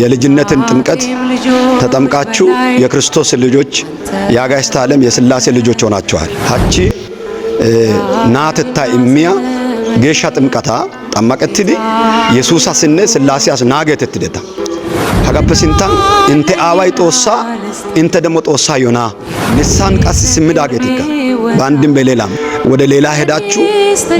የልጅነትን ጥምቀት ተጠምቃችሁ የክርስቶስ ልጆች የአጋዕዝተ ዓለም የሥላሴ ልጆች ሆናችኋል። ሀቺ ናትታ ኢሚያ ጌሻ ጥምቀታ ጠመቀትዲ ኢየሱስ አስነ ሥላሴ አስናገተትደታ ሀጋፐሲንታን እንተ አዋይ ጦሳ እንተ ደሞ ጦሳ ዮና ንሳን ቀስ ስምዳገቲካ በአንድም በሌላም ወደ ሌላ ሄዳችሁ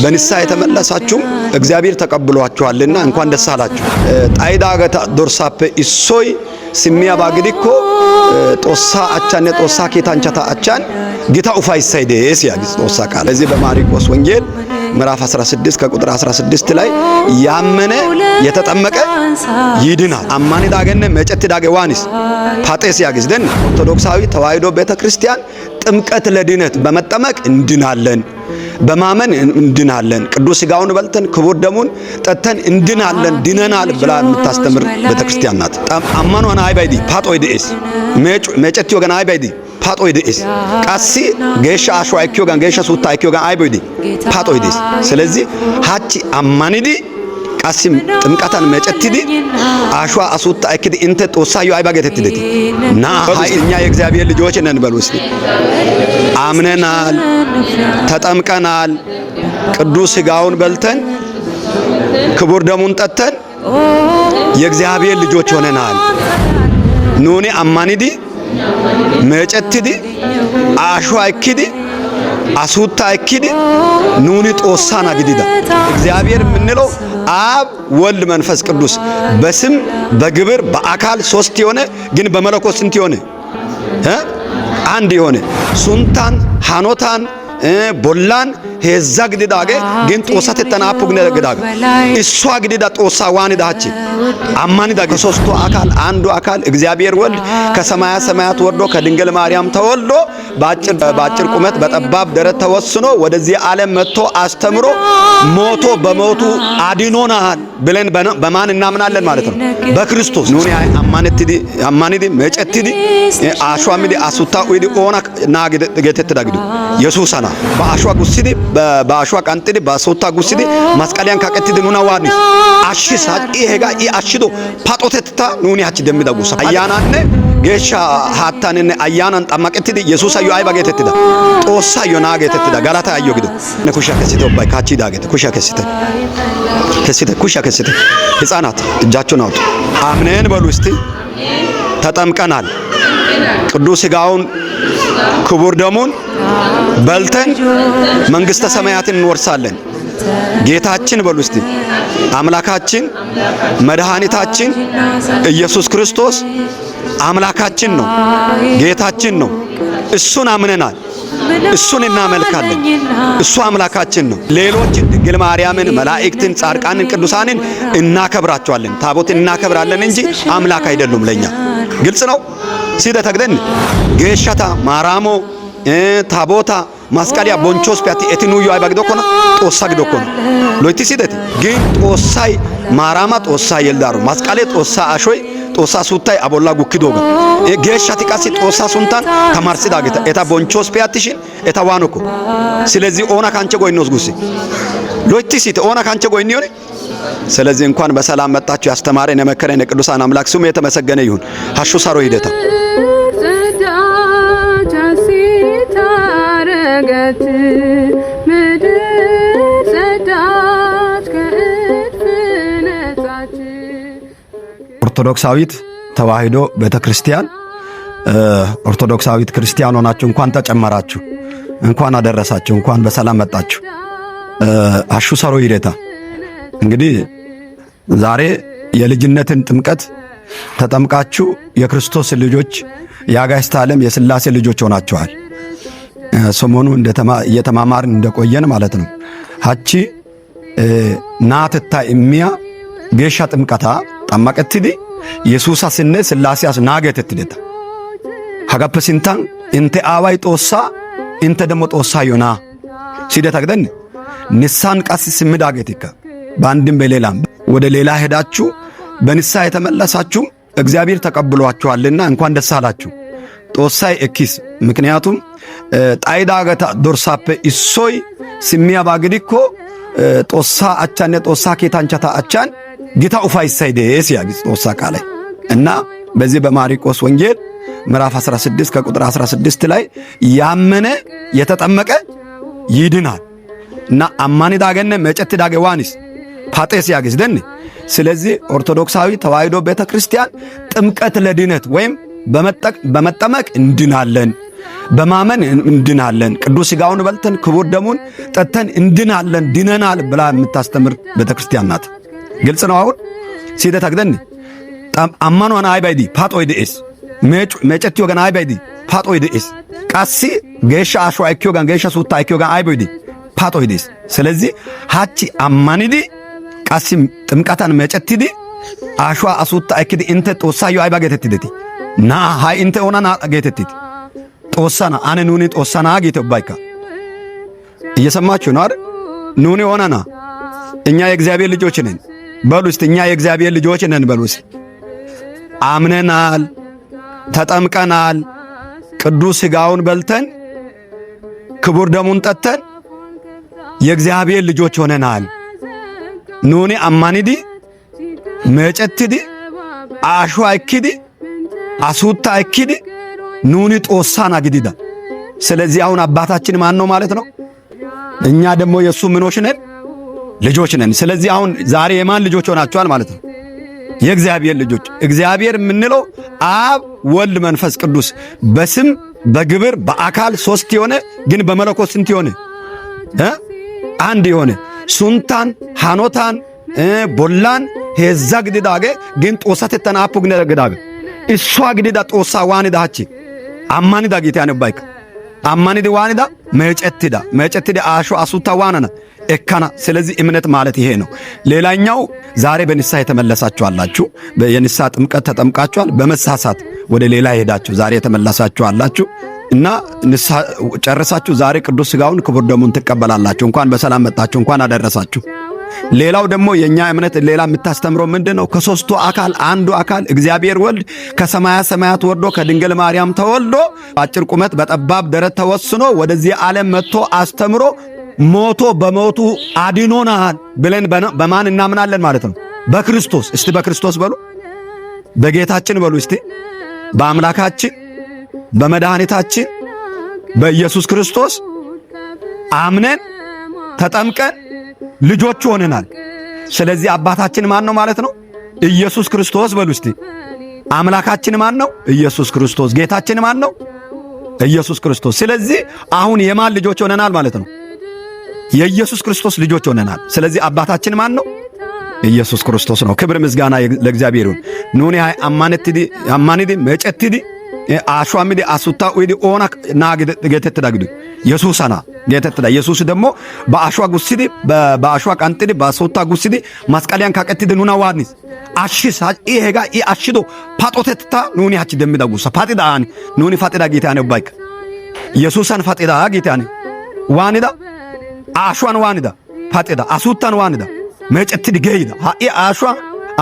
በንሳ የተመለሳችሁ እግዚአብሔር ተቀብሏችኋልና እንኳን ደስ አላችሁ። ጣይዳገታ ዶርሳፔ ኢሶይ ስሚያ ባግዲኮ ጦሳ አቻነ ጦሳ ኬታንቻታ አቻን ጌታ ኡፋይሳይዴስ ያግስ ጦሳ ቃል እዚህ በማርቆስ ወንጌል ምዕራፍ 16 ከቁጥር 16 ላይ ያመነ የተጠመቀ ይድናል። አማኒ ዳገነ መጨት ዳገ ዋንስ ፓጤስ ያግስ ደን ኦርቶዶክሳዊ ተዋሕዶ ቤተክርስቲያን ጥምቀት ለድነት በመጠመቅ እንድናለን፣ በማመን እንድናለን፣ ቅዱስ ሥጋውን በልተን ክቡር ደሙን ጠጥተን እንድናለን፣ ድነናል ብላ የምታስተምር ቤተክርስቲያን ናት። አማኗን አይባይዲ ፓጦይዲስ መጨት ወገን አይባይዲ ፓጦይዲስ ቃሲ ጌሻ አሽዋ አይኪዮጋን ጌሻ ሱታ አይኪዮጋን አይቦይዲ ፓጦይዲስ ስለዚህ ሀቺ አማኒዲ ቃሲም ጥምቀታን መጨትዲ አሽዋ አሱታ አይኪዲ እንተ ጦሳዩ አይባገተትዲ ና እኛ የእግዚአብሔር ልጆች ነን በሉ እስቲ። አምነናል፣ ተጠምቀናል፣ ቅዱስ ሥጋውን በልተን ክቡር ደሙን ጠጥተን የእግዚአብሔር ልጆች ሆነናል። ኑኒ አማኒዲ መጨትዲ አሽዋ አይኪዲ አሱታ አይኪዲ ኑኒ ጦሳና ግዲዳ እግዚአብሔር የምንለው አብ ወልድ መንፈስ ቅዱስ በስም በግብር በአካል ሶስት የሆነ ግን በመለኮት ስንት የሆነ አንድ የሆነ ሱንታን ሃኖታን ቦላን ሄዛ ግዲዳገ ግን ጦሳ ተጠናፑ ግዲዳገ እሷ ግዲዳ ጦሳ ዋን ዳች አማኒ ዳገ ሶስቱ አካል አንዱ አካል እግዚአብሔር ወልድ ከሰማያ ሰማያት ወርዶ ከድንግል ማርያም ተወልዶ ባጭር ቁመት በጠባብ ደረት ተወስኖ ወደዚህ ዓለም መጥቶ አስተምሮ ሞቶ በሞቱ አድኖናል ብለን በማን እናምናለን ማለት ነው? በክርስቶስ ኑኒ አማኒዲ መጨትዲ አሽዋሚዲ አሱታ ወይዲ ኦና ናገ ገተት ዳግዱ ኢየሱስና በአሽዋ ጉስዲ በአሽዋ ቀንጥዲ በሶታ ጉስዲ መስቀሊያን ካቀትዲ ኑና ዋኒ አሽሳ ይሄጋ አሽዶ ፓጦተታ ኑኒ አቺ ደምዳጉሳ አያናነ ጌሻ ሃታነነ አያናን ጠመቀትዲ ኢየሱስ አዩ አይባ ገተትዳ ጦሳ ዮና ገተትዳ ጋላታ አዩ ግዱ ነኩሻ ከሲቶ ባይ ካቺ ዳገተ ኩሻ ከሲተ ኩሻ ከሲተ ሕፃናት እጃቸውን አውጡ። አምነን በሉ እስቲ። ተጠምቀናል፣ ቅዱስ ሥጋውን ክቡር ደሙን በልተን መንግስተ ሰማያትን እንወርሳለን። ጌታችን በሉ እስቲ አምላካችን መድኃኒታችን ኢየሱስ ክርስቶስ አምላካችን ነው፣ ጌታችን ነው። እሱን አምነናል፣ እሱን እናመልካለን። እሱ አምላካችን ነው። ሌሎችን ድንግል ማርያምን፣ መላእክትን፣ ጻድቃንን፣ ቅዱሳንን እናከብራቸዋለን፣ ታቦትን እናከብራለን እንጂ አምላክ አይደሉም ለኛ። ግልጽ ነው። ሲደተግደን ጌሻታ ማራሞ ታቦታ ማስቀሊያ ቦንቾስ ፒያቲ እትኑዩ አይባግዶኮና ጦሳ ግዶኮና ሎይቲ ሲደት ግን ጦሳይ ማራማ ጦሳ የልዳሩ ማስቀሌ ጦሳ አሾይ ጦሳ ሱታይ አቦላ ጉክዶጋ ጌሻቲ ቃሲ ጦሳ ሱንታን ተማርሲ ዳገታ ኤታ ቦንቾስ ፒያቲሽን ኤታ ዋኖኮ ስለዚህ ኦና ካንቸ ጎይኖስ ጉሲ ሎይቲ ሲተ ኦና ካንቸ ጎይኒ ሆነ። ስለዚህ እንኳን በሰላም መጣችሁ። ያስተማረን የመከረን የቅዱሳን አምላክ ስሙ የተመሰገነ ይሁን። ሀሹ ሳሮ ሂደታ ኦርቶዶክሳዊት ተዋሕዶ ቤተክርስቲያን ኦርቶዶክሳዊት ክርስቲያን ሆናችሁ እንኳን ተጨመራችሁ፣ እንኳን አደረሳችሁ፣ እንኳን በሰላም መጣችሁ። አሹ ሰሮ ሂደታ እንግዲህ ዛሬ የልጅነትን ጥምቀት ተጠምቃችሁ የክርስቶስ ልጆች የአጋዕዝተ ዓለም የሥላሴ ልጆች ሆናችኋል። ሰሞኑ እየተማማርን እንደቆየን ማለት ነው። ሀቺ ናትታ ኢሚያ ጌሻ ጥምቀታ ጠመቀትዲ ኢየሱስ አስነ ሥላሴ አስናገተትደታ ሀጋፐሲንታን እንተ አዋይ ጦሳ እንተ ደሞ ጦሳ ዮና ሲደታግደን ንሳን ቀስ ስምዳገቲካ በአንድም በሌላም ወደ ሌላ ሄዳችሁ በንሳ የተመለሳችሁ እግዚአብሔር ተቀብሏችኋልና እንኳን ደስ አላችሁ። ጦሳይ እኪስ ምክንያቱም ጣይዳገታ ዶርሳፔ ኢሶይ ስሚያ ባግዲኮ ጦሳ አቻነ ጦሳ ኬታንቻታ አቻን ጌታ ኡፋይሳይ ደስ ያግስ ጦሳ ቃላይ እና በዚህ በማርቆስ ወንጌል ምዕራፍ 16 ከቁጥር 16 ላይ ያመነ የተጠመቀ ይድናል እና አማኒ ዳገነ መጨት ዳገ ዋንስ ፓጤስ ያግዝ ደን። ስለዚህ ኦርቶዶክሳዊ ተዋሕዶ ቤተክርስቲያን ጥምቀት ለድነት ወይም በመጠመቅ እንድናለን፣ በማመን እንድናለን፣ ቅዱስ ሥጋውን በልተን ክቡር ደሙን ጠጥተን እንድናለን፣ ድነናል ብላ የምታስተምር ቤተክርስቲያን ናት። ግልጽ ነው። አሁን ሲደ ተግደን አማኗን አይባይዲ ፓጦይ ደስ መጨት ወገን አይባይዲ ፓጦይ ደስ ቃሲ ገሻ አሽዋ አይኪዮጋን ገሻ ሱታ አይኪዮጋን አይባይዲ ፓጦይ ደስ። ስለዚህ ሃቺ አማኒዲ ቃሲ ጥምቀታን መጨትዲ አሽዋ አሱታ አይኪዲ እንተ ጦሳዩ አይባ ገተትዲቲ ና ሃይ እንተ ሆናና ገተትቲ ጦሳና አነ ኑኒ ጦሳና ጌተ ባይካ እየሰማችሁ ነው አይደል? ኑኒ ሆናና እኛ የእግዚአብሔር ልጆች ነን በሉ እስቲ። እኛ የእግዚአብሔር ልጆች ነን በሉ እስቲ። አምነናል፣ ተጠምቀናል፣ ቅዱስ ሥጋውን በልተን ክቡር ደሙን ጠጥተን የእግዚአብሔር ልጆች ሆነናል። ኑኒ አማኒዲ መጨትዲ አሽዋ አይኪዲ አሱታ አይኪዲ ኑኒ ጦሳና ግዲዳ። ስለዚህ አሁን አባታችን ማን ነው ማለት ነው? እኛ ደግሞ የሱ ምኖች ነን፣ ልጆች ነን። ስለዚህ አሁን ዛሬ የማን ልጆች ሆናችኋል ማለት ነው? የእግዚአብሔር ልጆች። እግዚአብሔር የምንለው አብ፣ ወልድ፣ መንፈስ ቅዱስ በስም በግብር በአካል ሶስት የሆነ ግን በመለኮት ስንት የሆነ አንድ የሆነ ሱንታን ሃኖታን ቦላን ሄዛ ግዲዳገ ግን ጦሳት ተናፑ ግዲዳገ እሷ ግዲዳ ጦሳ ዋንዳ ሃቺ አማኒዳ ጌታ ያነባይክ አማኒዲ ዋንዳ መጨትዳ አሹ አሱታ ዋናና እካና። ስለዚህ እምነት ማለት ይሄ ነው። ሌላኛው ዛሬ በንስሐ የተመለሳችሁ አላችሁ፣ የንስሐ ጥምቀት ተጠምቃችኋል። በመሳሳት ወደ ሌላ ሄዳችሁ ዛሬ የተመለሳችሁ አላችሁ እና ንስሐ ጨርሳችሁ ዛሬ ቅዱስ ሥጋውን ክቡር ደሙን ትቀበላላችሁ። እንኳን በሰላም መጣችሁ፣ እንኳን አደረሳችሁ። ሌላው ደግሞ የኛ እምነት ሌላ የምታስተምረው ምንድነው? ከሶስቱ አካል አንዱ አካል እግዚአብሔር ወልድ ከሰማያ ሰማያት ወርዶ ከድንግል ማርያም ተወልዶ በአጭር ቁመት በጠባብ ደረት ተወስኖ ወደዚህ ዓለም መጥቶ አስተምሮ ሞቶ በሞቱ አድኖናል ብለን በማን እናምናለን ማለት ነው? በክርስቶስ። እስቲ በክርስቶስ በሉ፣ በጌታችን በሉ እስቲ፣ በአምላካችን በመድኃኒታችን በኢየሱስ ክርስቶስ አምነን ተጠምቀን ልጆች ሆነናል። ስለዚህ አባታችን ማን ነው ማለት ነው? ኢየሱስ ክርስቶስ በሉ እስቲ። አምላካችን ማን ነው? ኢየሱስ ክርስቶስ። ጌታችን ማን ነው? ኢየሱስ ክርስቶስ። ስለዚህ አሁን የማን ልጆች ሆነናል ማለት ነው? የኢየሱስ ክርስቶስ ልጆች ሆነናል። ስለዚህ አባታችን ማን ነው? ኢየሱስ ክርስቶስ ነው። ክብር ምስጋና ለእግዚአብሔር ይሁን። ኑኒ ሃይ አማኒዲ መጨትዲ አሽዋሚዲ አሱታ ወይዲ ኦና ናግ ገተተዳግዱ ኢየሱስና ገተተዳ ኢየሱስ ደግሞ በአሽዋ ጉስዲ በአሽዋ ቀንጥዲ በአሱታ ጉስዲ ማስቀሊያን ካቀትዲ ኑና ዋኒስ አሽስ ይሄጋ አሽዶ ፓጦተታ ኑኒ አች ደምዳጉሳ ፓጢዳ አኒ ኑኒ ፋጢዳ ጌታኔ ባይክ ኢየሱስን ፋጢዳ ጌታኔ ዋኒዳ አሽዋን ዋኒዳ ፋጢዳ አሱታን ዋኒዳ መጨትዲ ገይዳ አሽዋ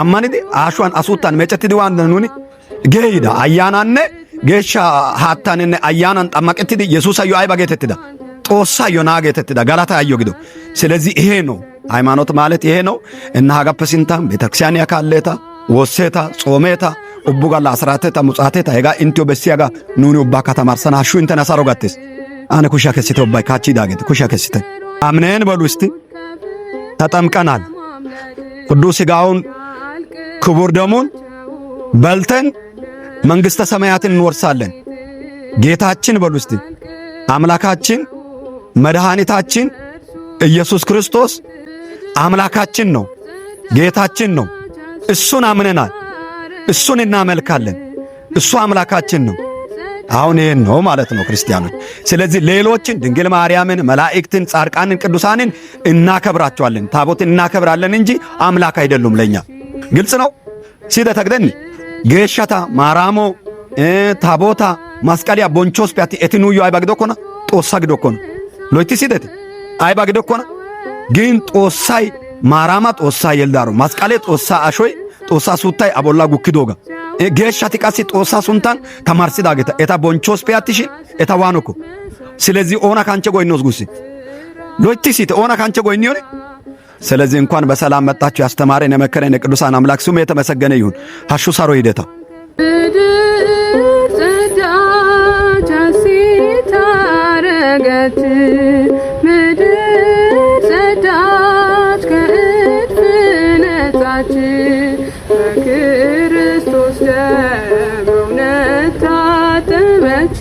አማኒዲ አሽዋን አሱታን መጨትዲ ዋኒዳ ኑኒ ገይዳ አያናነ ጌሻ ሃታንነ አያናን ጠማቀትዲ ኢየሱስ አዩ አይባ ገተትዳ ጦሳ ዮና ገተትዳ ጋላታ አዩ ግዶ። ስለዚህ ይሄ ነው ሃይማኖት ማለት ይሄ ነው። እና ሀጋፐሲንታ ቤተክርስቲያን ያካለታ ወሴታ ጾሜታ ኡቡጋላ አስራተታ ሙጻተታ ሄጋ ኢንቲዮ በሲያጋ ኑኒ ኡባ ከተማርሰና ሹ እንተናሳሮ ጋትስ አነ ኩሻ ከሲተ ኡባ ካቺ ዳገት ኩሻ ከሲተ አምነን በሉ እስቲ ተጠምቀናል። ቅዱስ ሥጋውን ክቡር ደሙን በልተን መንግሥተ ሰማያትን እንወርሳለን። ጌታችን በሉ እስቲ አምላካችን መድኃኒታችን ኢየሱስ ክርስቶስ አምላካችን ነው፣ ጌታችን ነው። እሱን አምነናል፣ እሱን እናመልካለን። እሱ አምላካችን ነው። አሁን ይሄን ነው ማለት ነው ክርስቲያኖች። ስለዚህ ሌሎችን ድንግል ማርያምን፣ መላእክትን፣ ጻድቃንን፣ ቅዱሳንን እናከብራቸዋለን፣ ታቦትን እናከብራለን እንጂ አምላክ አይደሉም ለኛ። ግልጽ ነው። ሲደ ተግደን ጌሻታ ማራሞ ታቦታ ማስቀሊያ ቦንቾስ ፒያቲ ኤቲኑዩ አይባግዶኮና ጦሳ ግዶኮና ሎይቲ ሲደት አይባግዶኮና ግን ጦሳይ ማራማ ጦሳ የልዳሮ ማስቀሌ ጦሳ አሾይ ጦሳ ሱታይ አቦላ ጉክዶጋ ጌሻቲ ቃሲ ጦሳ ሱንታን ተማርሲዳገታ ኤታ ቦንቾስ ፒያቲሽ ኤታ ዋኖኮ። ስለዚህ ኦና ካንቸ ጎይኖስ ጉሲ ሎይቲ ሲተ ኦና ካንቸ ጎይኒዮኔ ስለዚህ እንኳን በሰላም መጣችሁ። ያስተማረን የመከረን የቅዱሳን አምላክ ስሙ የተመሰገነ ይሁን። ሀሹ ሳሮ ሂደታ በክርስቶስ ደም እውነት ታጠበች።